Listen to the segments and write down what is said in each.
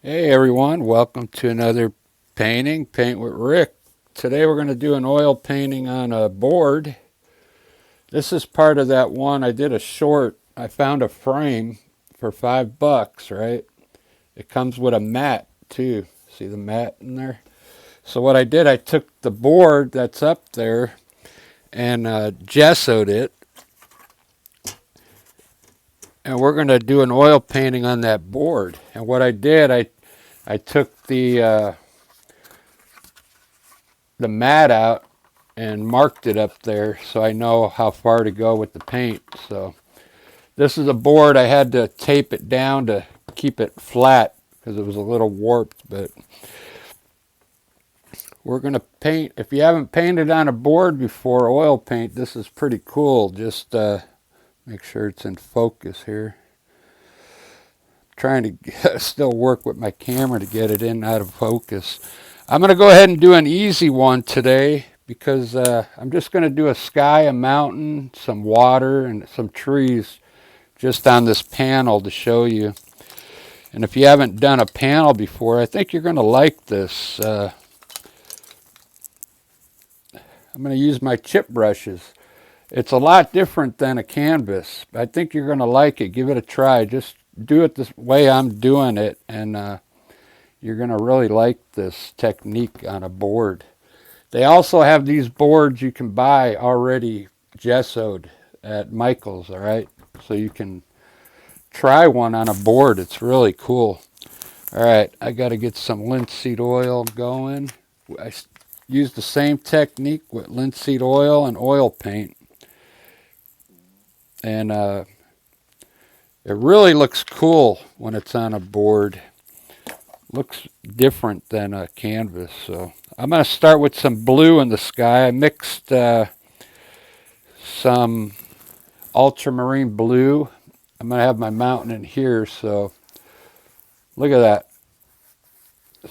Hey everyone, welcome to another painting, Paint with Rick. Today we're going to do an oil painting on a board. This is part of that one. I did a short. I found a frame for $5, right? It comes with a mat too. See the mat in there? So what I did, I took the board that's up there and gessoed it. And we're going to do an oil painting on that board. And what I did, I took the mat out and marked it up there so I know how far to go with the paint. So this is a board. I had to tape it down to keep it flat because it was a little warped, but we're going to paint. If you haven't painted on a board before, oil paint, this is pretty cool. Just make sure it's in focus here. Trying to still work with my camera to get it in out of focus. I'm going to go ahead and do an easy one today because I'm just going to do a sky, a mountain, some water, and some trees just on this panel to show you. And if you haven't done a panel before, I think you're going to like this. I'm going to use my chip brushes. It's a lot different than a canvas. I think you're going to like it. Give it a try. Just do it this way I'm doing it, and you're going to really like this technique on a board. They also have these boards you can buy already gessoed at Michael's, all right? So you can try one on a board. It's really cool. All right, I got to get some linseed oil going. I use the same technique with linseed oil and oil paint. And it really looks cool when it's on a board. Looks different than a canvas. So I'm going to start with some blue in the sky. I mixed some ultramarine blue. I'm going to have my mountain in here, so look at that.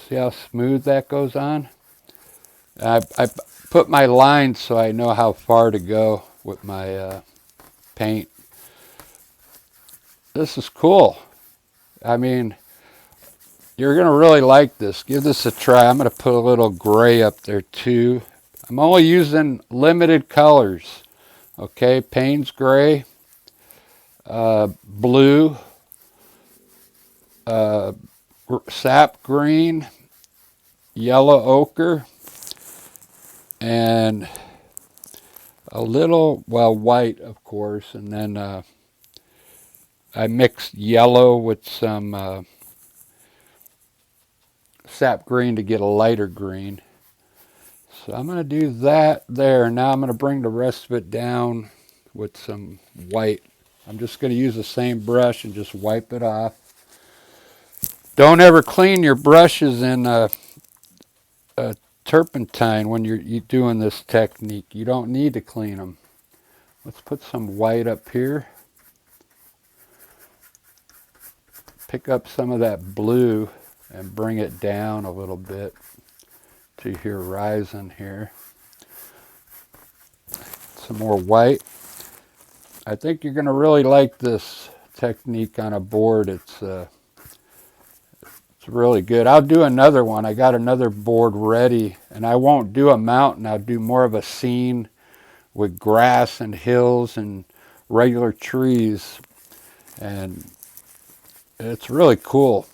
See how smooth that goes on? I put my lines so I know how far to go with my paint. This is cool. I mean, you're going to really like this. Give this a try. I'm going to put a little gray up there too. I'm only using limited colors. Okay, Payne's gray, blue, sap green, yellow ochre, and a little, well, white, of course. And then I mixed yellow with some sap green to get a lighter green. So I'm going to do that there. Now I'm going to bring the rest of it down with some white. I'm just going to use the same brush and just wipe it off. Don't ever clean your brushes in a turpentine when you're doing this technique. You don't need to clean them. Let's put some white up here. Pick up some of that blue and bring it down a little bit to your horizon here. Some more white. I think you're going to really like this technique on a board. It's really good. I'll do another one. I got another board ready, and I won't do a mountain. I'll do more of a scene with grass and hills and regular trees, and it's really cool.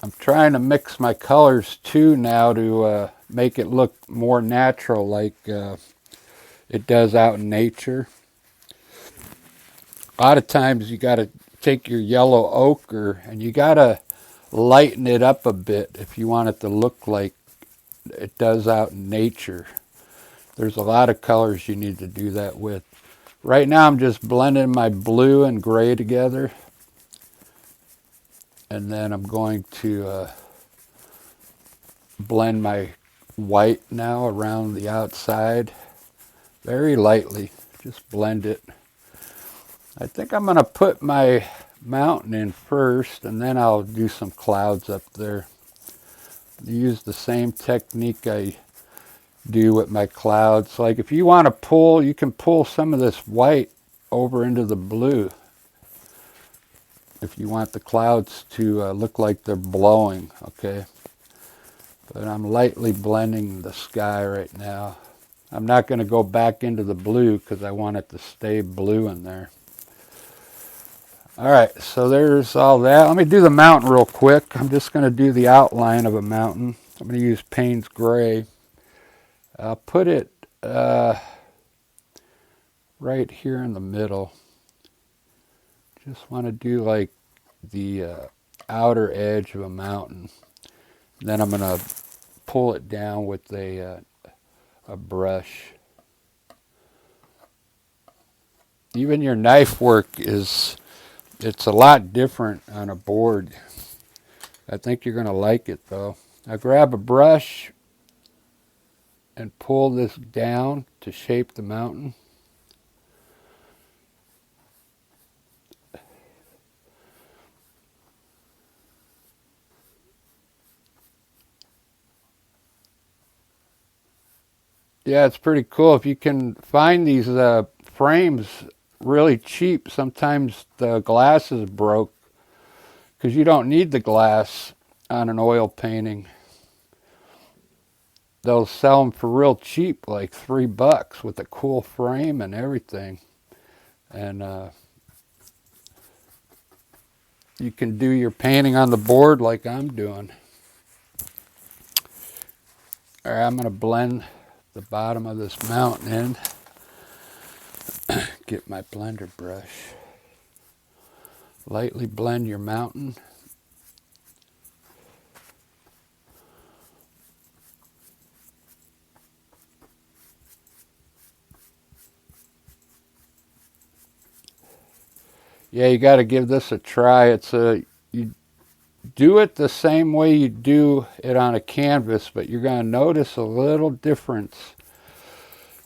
I'm trying to mix my colors too now to make it look more natural like it does out in nature. A lot of times you got to take your yellow ochre and you got to lighten it up a bit if you want it to look like it does out in nature. There's a lot of colors you need to do that with. Right now I'm just blending my blue and gray together. And then I'm going to blend my white now around the outside. Very lightly, just blend it. I think I'm going to put my mountain in first, and then I'll do some clouds up there. Use the same technique I do with my clouds. Like if you want to pull, you can pull some of this white over into the blue if you want the clouds to look like they're blowing, okay? But I'm lightly blending the sky right now. I'm not going to go back into the blue because I want it to stay blue in there. All right, so there's all that. Let me do the mountain real quick. I'm just going to do the outline of a mountain. I'm going to use Payne's Gray. I'll put it right here in the middle. Just want to do like the outer edge of a mountain. Then I'm going to pull it down with a brush. Even your knife work it's a lot different on a board. I think you're going to like it though. I grab a brush and pull this down to shape the mountain. Yeah, it's pretty cool. If you can find these frames really cheap, sometimes the glass is broke because you don't need the glass on an oil painting. They'll sell them for real cheap, like $3 with a cool frame and everything. And you can do your painting on the board like I'm doing. All right, I'm going to blend the bottom of this mountain in. Get my blender brush. Lightly blend your mountain. Yeah, you got to give this a try. You do it the same way you do it on a canvas, but you're going to notice a little difference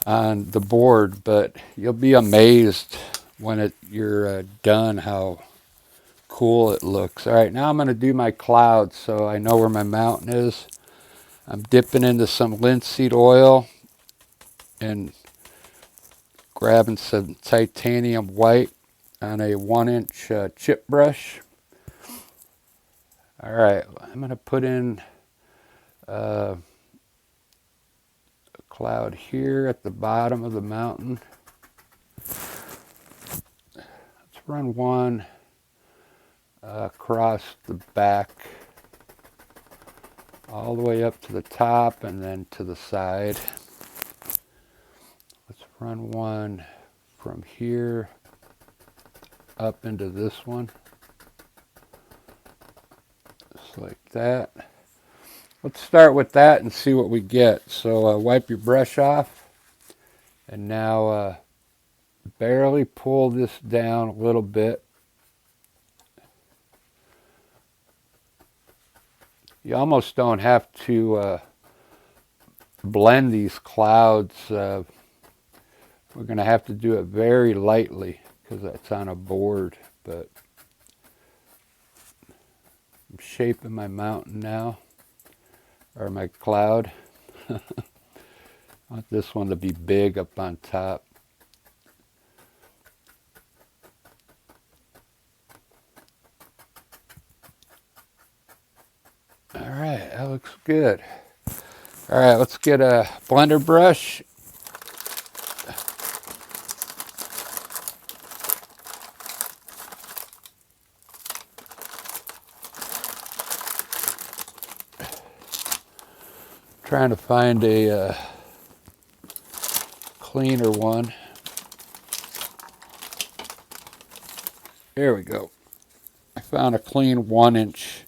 on the board, but you'll be amazed when you're done how cool it looks. All right, now I'm going to do my clouds so I know where my mountain is. I'm dipping into some linseed oil and grabbing some titanium white on a 1-inch chip brush. All right, I'm going to put in a cloud here at the bottom of the mountain. Let's run one across the back all the way up to the top and then to the side. Let's run one from here up into this one. Just like that. Let's start with that and see what we get. So wipe your brush off and now barely pull this down a little bit. You almost don't have to blend these clouds. We're going to have to do it very lightly because it's on a board, but I'm shaping my mountain now, or my cloud. I want this one to be big up on top. All right, that looks good. All right, let's get a blender brush. Trying to find a cleaner one. There we go. I found a clean 1-inch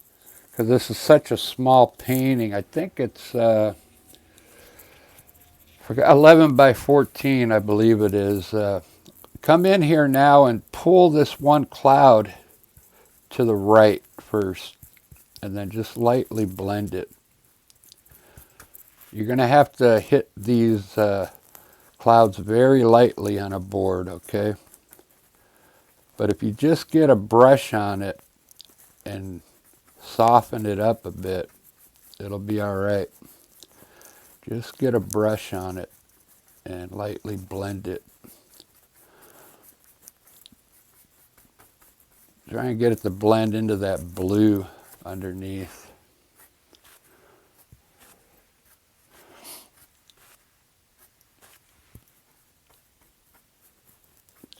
because this is such a small painting. I think it's 11 by 14, I believe it is. Come in here now and pull this one cloud to the right first and then just lightly blend it. You're going to have to hit these clouds very lightly on a board, okay? But if you just get a brush on it and soften it up a bit, it'll be all right. Just get a brush on it and lightly blend it. Try and get it to blend into that blue underneath.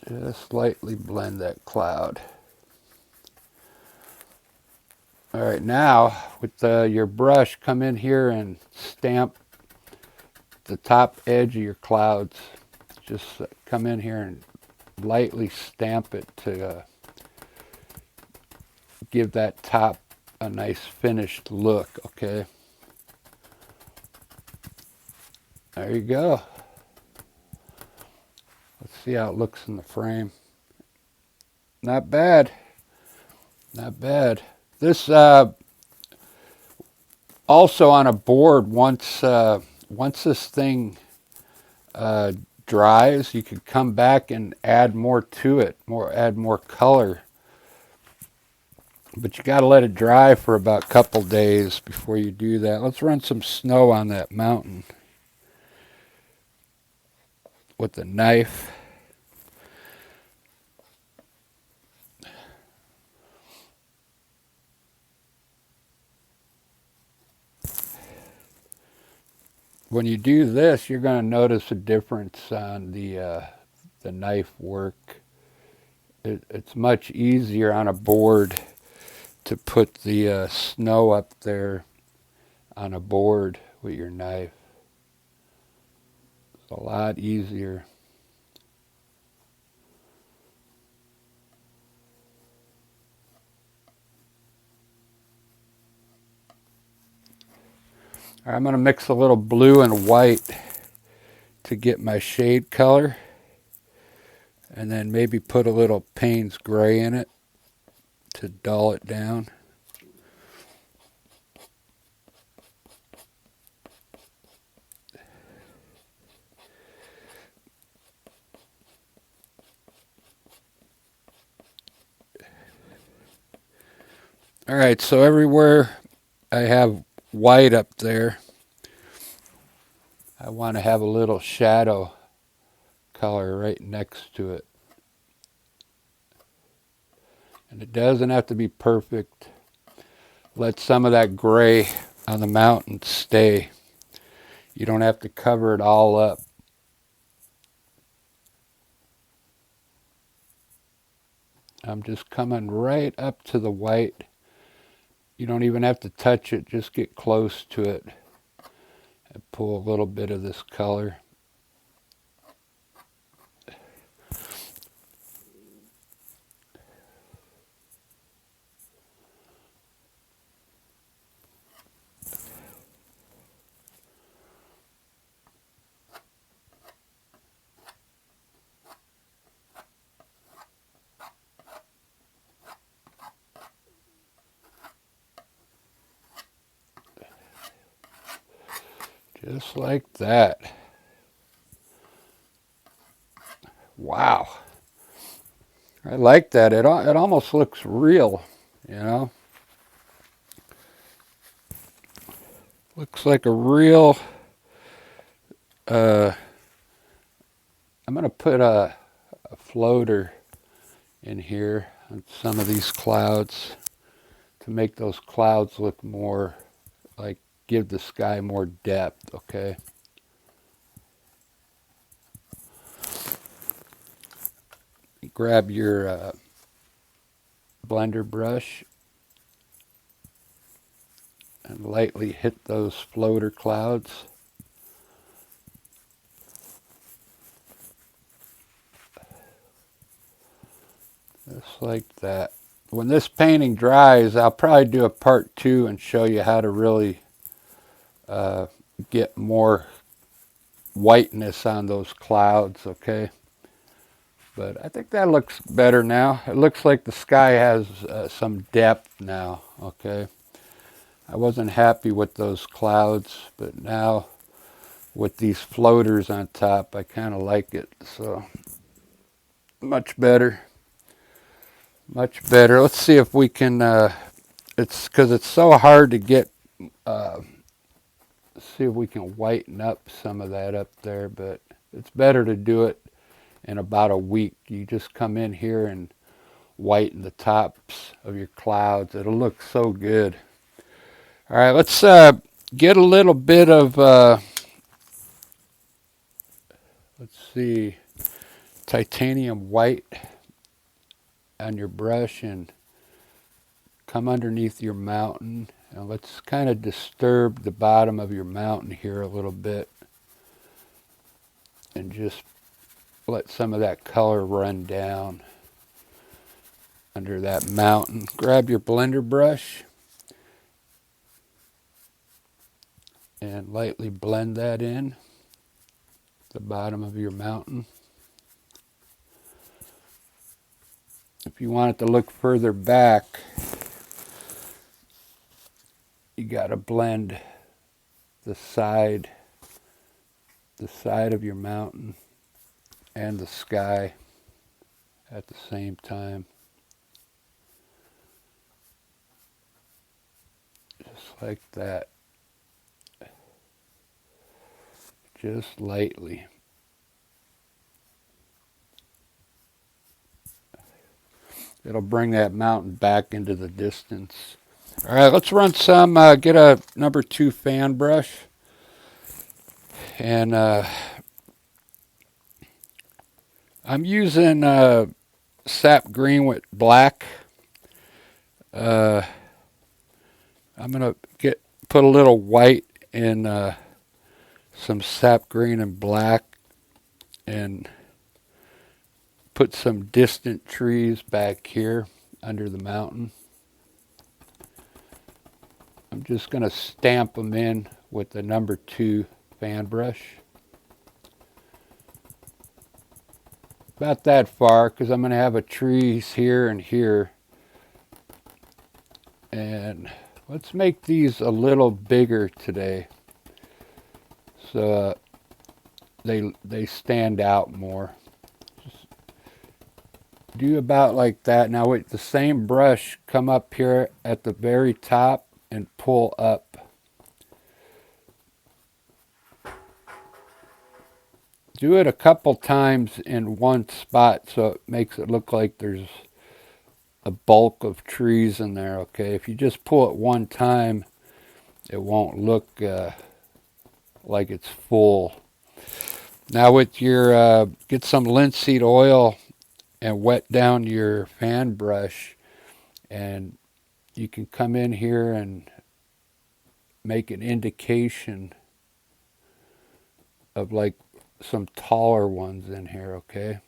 Just lightly blend that cloud. All right, now with your brush, come in here and stamp the top edge of your clouds. Just come in here and lightly stamp it to give that top a nice finished look, okay? There you go. Let's see how it looks in the frame. Not bad. Not bad. This also on a board, once this thing dries, you could come back and add more to it, add more color. But you got to let it dry for about a couple days before you do that. Let's run some snow on that mountain with a knife. When you do this, you're going to notice a difference on the knife work. It's much easier on a board to put the snow up there on a board with your knife. It's a lot easier. All right, I'm going to mix a little blue and white to get my shade color, and then maybe put a little Payne's gray in it to dull it down. All right, so everywhere I have white up there, I want to have a little shadow color right next to it. And it doesn't have to be perfect. Let some of that gray on the mountain stay. You don't have to cover it all up. I'm just coming right up to the white. You don't even have to touch it, just get close to it and pull a little bit of this color. Just like that. Wow. I like that. It almost looks real, you know. Looks like a real... I'm going to put a floater in here on some of these clouds to make those clouds look more like, give the sky more depth, okay? Grab your blender brush and lightly hit those floater clouds. Just like that. When this painting dries, I'll probably do a part 2 and show you how to really get more whiteness on those clouds, okay? But I think that looks better now. It looks like the sky has some depth now, okay? I wasn't happy with those clouds, but now with these floaters on top, I kind of like it. So much better. Much better. Let's see if we can, it's because it's so hard to get, see if we can whiten up some of that up there, but it's better to do it in about a week. You just come in here and whiten the tops of your clouds. It'll look so good. All right, let's get a little bit of, let's see, titanium white on your brush and come underneath your mountain. And let's kind of disturb the bottom of your mountain here a little bit and just let some of that color run down under that mountain. Grab your blender brush and lightly blend that in the bottom of your mountain. If you want it to look further back, you got to blend the side of your mountain and the sky at the same time. Just like that. Just lightly. It'll bring that mountain back into the distance. All right, let's run some, get a number 2 fan brush. And I'm using sap green with black. I'm going to put a little white in some sap green and black and put some distant trees back here under the mountain. I'm just going to stamp them in with the number 2 fan brush. About that far, because I'm going to have a trees here and here. And let's make these a little bigger today so they stand out more. Just do about like that. Now with the same brush, come up here at the very top and pull up. Do it a couple times in one spot so it makes it look like there's a bulk of trees in there, okay? If you just pull it one time, it won't look like it's full. Now with your, get some linseed oil and wet down your fan brush, and you can come in here and make an indication of like some taller ones in here, okay?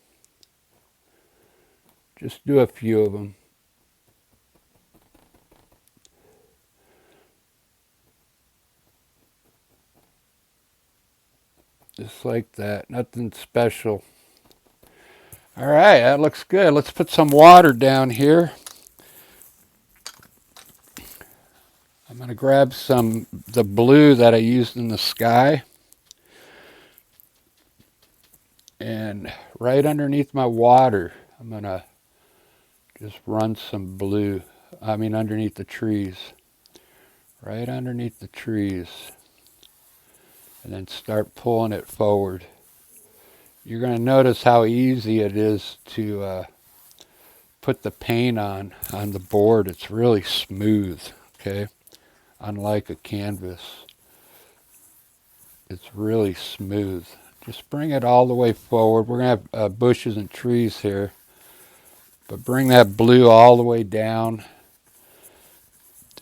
Just do a few of them. Just like that, nothing special. All right, that looks good. Let's put some water down here. I'm going to grab the blue that I used in the sky. And right underneath my water, I'm going to just run some blue. Underneath the trees. Right underneath the trees. And then start pulling it forward. You're going to notice how easy it is to put the paint on the board. It's really smooth, okay? Unlike a canvas. It's really smooth. Just bring it all the way forward. We're going to have bushes and trees here. But bring that blue all the way down.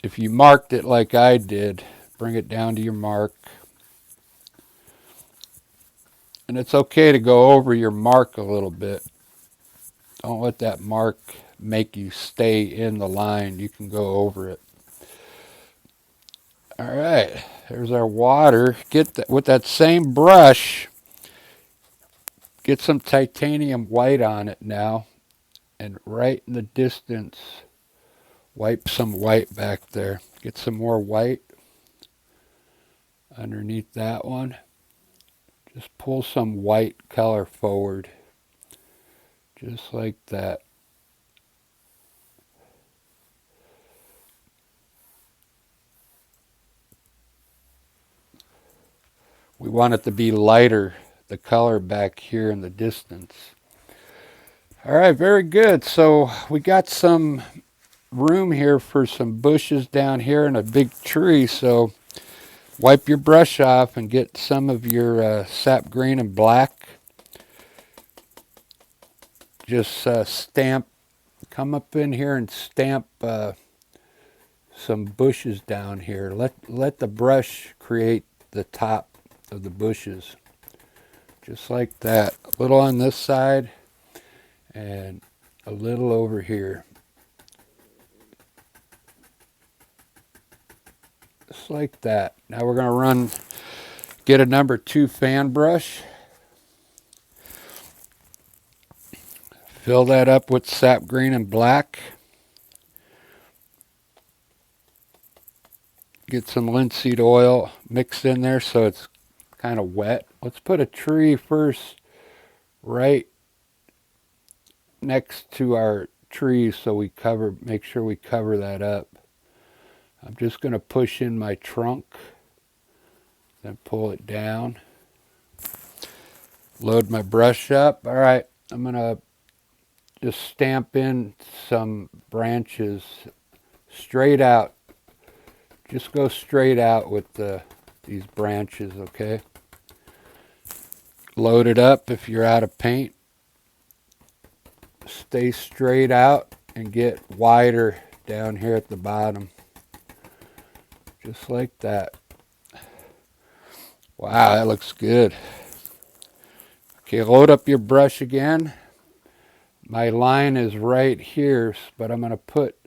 If you marked it like I did, bring it down to your mark. And it's okay to go over your mark a little bit. Don't let that mark make you stay in the line. You can go over it. All right, there's our water. Get that with that same brush. Get some titanium white on it now. And right in the distance, wipe some white back there. Get some more white underneath that one. Just pull some white color forward. Just like that. We want it to be lighter, the color back here in the distance. All right, very good. So we got some room here for some bushes down here and a big tree. So wipe your brush off and get some of your sap green and black. Just stamp, come up in here and stamp some bushes down here. Let the brush create the top of the bushes. Just like that. A little on this side and a little over here. Just like that. Now we're going to get a number 2 fan brush. Fill that up with sap green and black. Get some linseed oil mixed in there so it's kind of wet. Let's put a tree first right next to our tree so make sure we cover that up. I'm just going to push in my trunk, then pull it down. Load my brush up. All right, I'm going to just stamp in some branches straight out. Just go straight out with these branches, okay? Load it up if you're out of paint. Stay straight out and get wider down here at the bottom. Just like that. Wow, that looks good. Okay, load up your brush again. My line is right here, but I'm going to put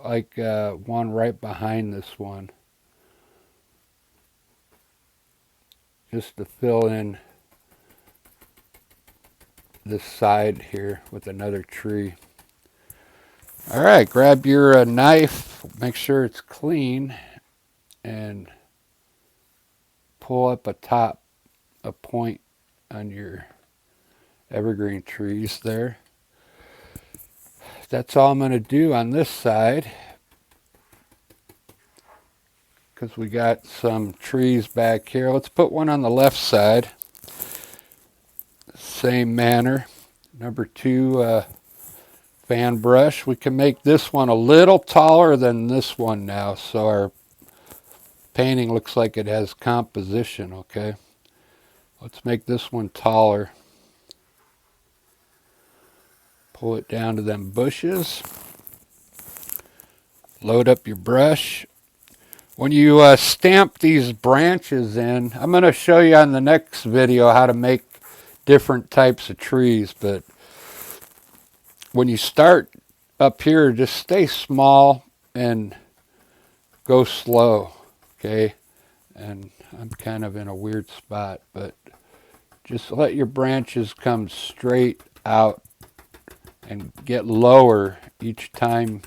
like one right behind this one. Just to fill in this side here with another tree. All right, grab your knife, make sure it's clean, and pull up a point on your evergreen trees there. That's all I'm going to do on this side because we got some trees back here. Let's put one on the left side. Same manner. Number 2 fan brush. We can make this one a little taller than this one now so our painting looks like it has composition, okay? Let's make this one taller. Pull it down to them bushes. Load up your brush. When you stamp these branches in, I'm going to show you on the next video how to make different types of trees, but when you start up here, just stay small and go slow, okay? And I'm kind of in a weird spot, but just let your branches come straight out and get lower each time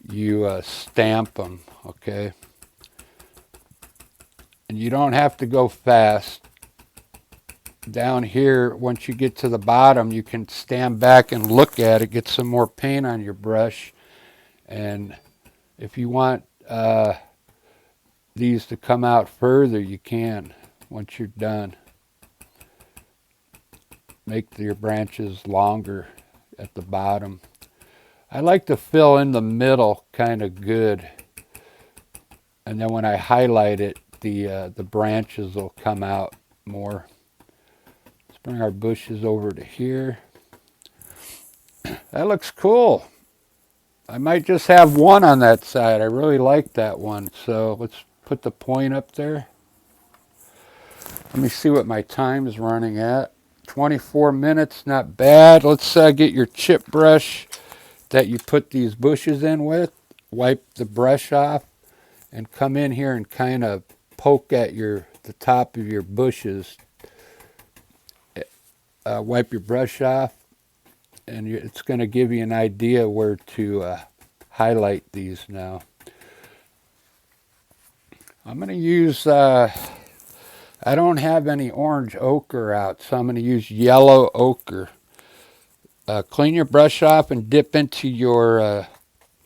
you stamp them, okay? And you don't have to go fast. Down here, once you get to the bottom, you can stand back and look at it, get some more paint on your brush. And if you want these to come out further, you can once you're done. Make your branches longer at the bottom. I like to fill in the middle kind of good. And then when I highlight it, the branches will come out more. Let's bring our bushes over to here. That looks cool. I might just have one on that side. I really like that one. So let's put the point up there. Let me see what my time is running at. 24 minutes, not bad. Let's get your chip brush that you put these bushes in with. Wipe the brush off and come in here and kind of poke at the top of your bushes. Wipe your brush off, and it's going to give you an idea where to highlight these now. I'm going to use, I don't have any orange ochre out, so I'm going to use yellow ochre. Clean your brush off and dip into your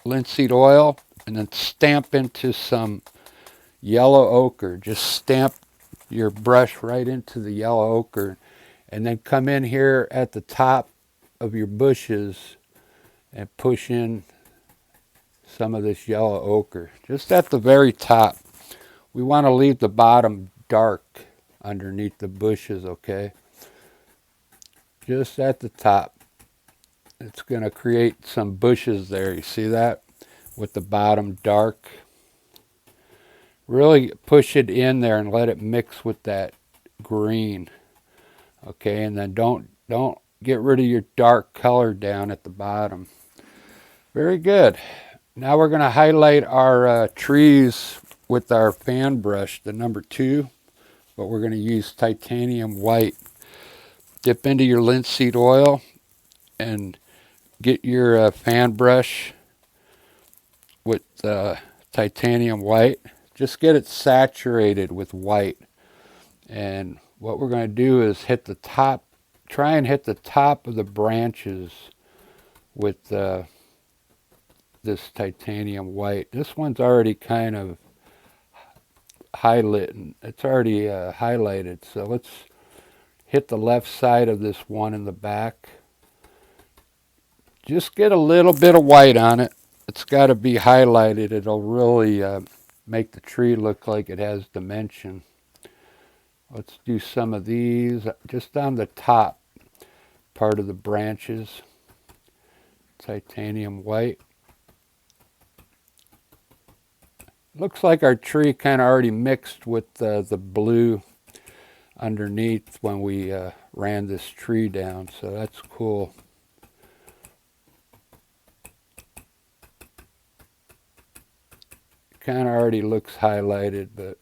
linseed oil, and then stamp into some yellow ochre. Just stamp your brush right into the yellow ochre, and then come in here at the top of your bushes and push in some of this yellow ochre, just at the very top. We want to leave the bottom dark underneath the bushes, okay? Just at the top. It's going to create some bushes there. You see that? With the bottom dark. Really push it in there and let it mix with that green. Okay, and then don't get rid of your dark color down at the bottom. Very good. Now we're going to highlight our trees with our fan brush, the number 2, but we're going to use titanium white. Dip into your linseed oil and get your fan brush with titanium white. Just get it saturated with white. And what we're going to do is hit the top, try and hit the top of the branches with this titanium white. This one's already kind of highlighted. It's already highlighted. So let's hit the left side of this one in the back. Just get a little bit of white on it. It's got to be highlighted. It'll really make the tree look like it has dimension. Let's do some of these just on the top part of the branches. Titanium white. Looks like our tree kind of already mixed with the blue underneath when we ran this tree down, so that's cool. Kind of already looks highlighted, but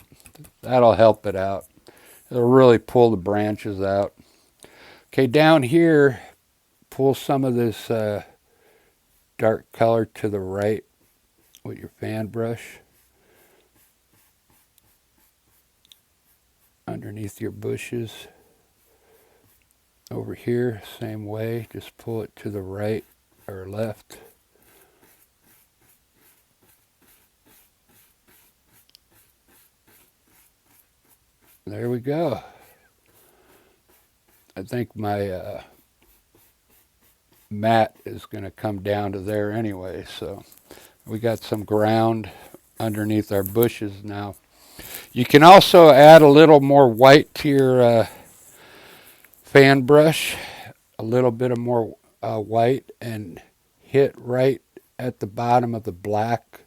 that'll help it out. It'll really pull the branches out. Okay, down here, pull some of this dark color to the right with your fan brush. Underneath your bushes. Over here, same way, just pull it to the right or left. There we go. I think my mat is going to come down to there anyway, so we got some ground underneath our bushes now. You can also add a little more white to your fan brush, a little bit of more white, and hit right at the bottom of the black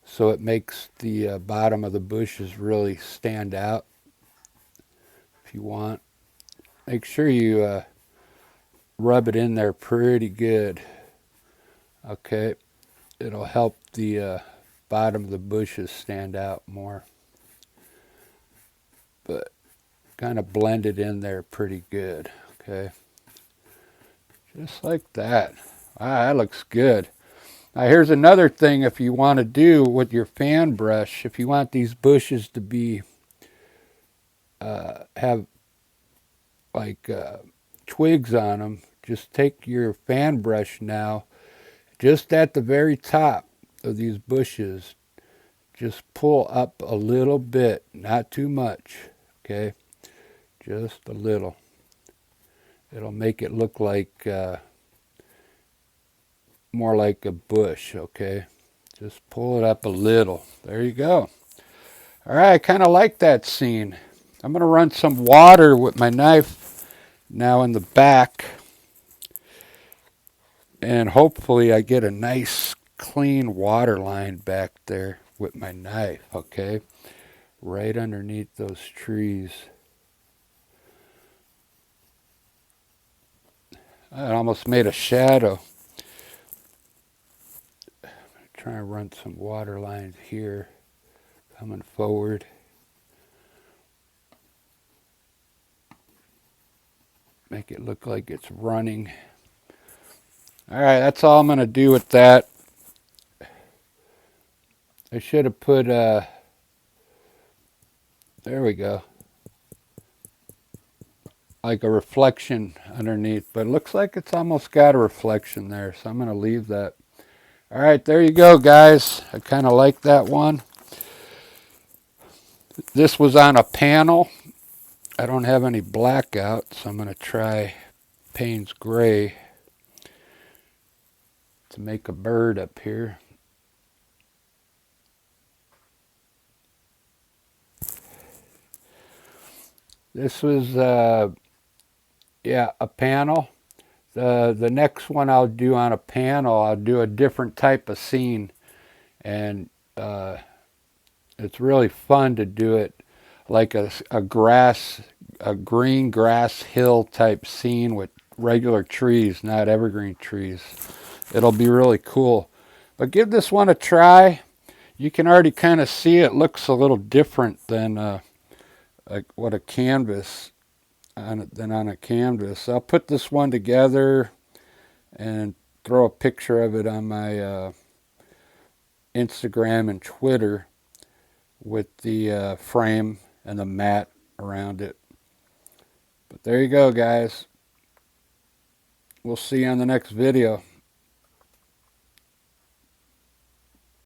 so it makes the bottom of the bushes really stand out. If you want, make sure you rub it in there pretty good. Okay, it'll help the bottom of the bushes stand out more. But kind of blend it in there pretty good. Okay, just like that. Wow, that looks good. Now here's another thing if you want to do with your fan brush. If you want these bushes to be have like twigs on them, just take your fan brush now, just at the very top of these bushes, just pull up a little bit, not too much, okay? Just a little. It'll make it look like more like a bush, okay? Just pull it up a little. There you go. All right, I kind of like that scene. I'm going to run some water with my knife now in the back, and hopefully I get a nice clean water line back there with my knife, okay? Right underneath those trees. I almost made a shadow. Try and run some water lines here, coming forward. Make it look like it's running. All right, that's all I'm going to do with that. I should have put, there we go, like a reflection underneath, but it looks like it's almost got a reflection there, so I'm going to leave that. All right, there you go, guys. I kind of like that one. This was on a panel. I don't have any blackout, so I'm going to try Payne's Gray. to make a bird up here. This was, yeah, a panel. The next one I'll do on a panel, I'll do a different type of scene. And it's really fun to do it like a green grass hill type scene with regular trees, not evergreen trees. It'll be really cool. But give this one a try. You can already kind of see it looks a little different than what a canvas than on a canvas. I'll put this one together and throw a picture of it on my Instagram and Twitter with the frame and the mat around it. But there you go, guys. We'll see you on the next video.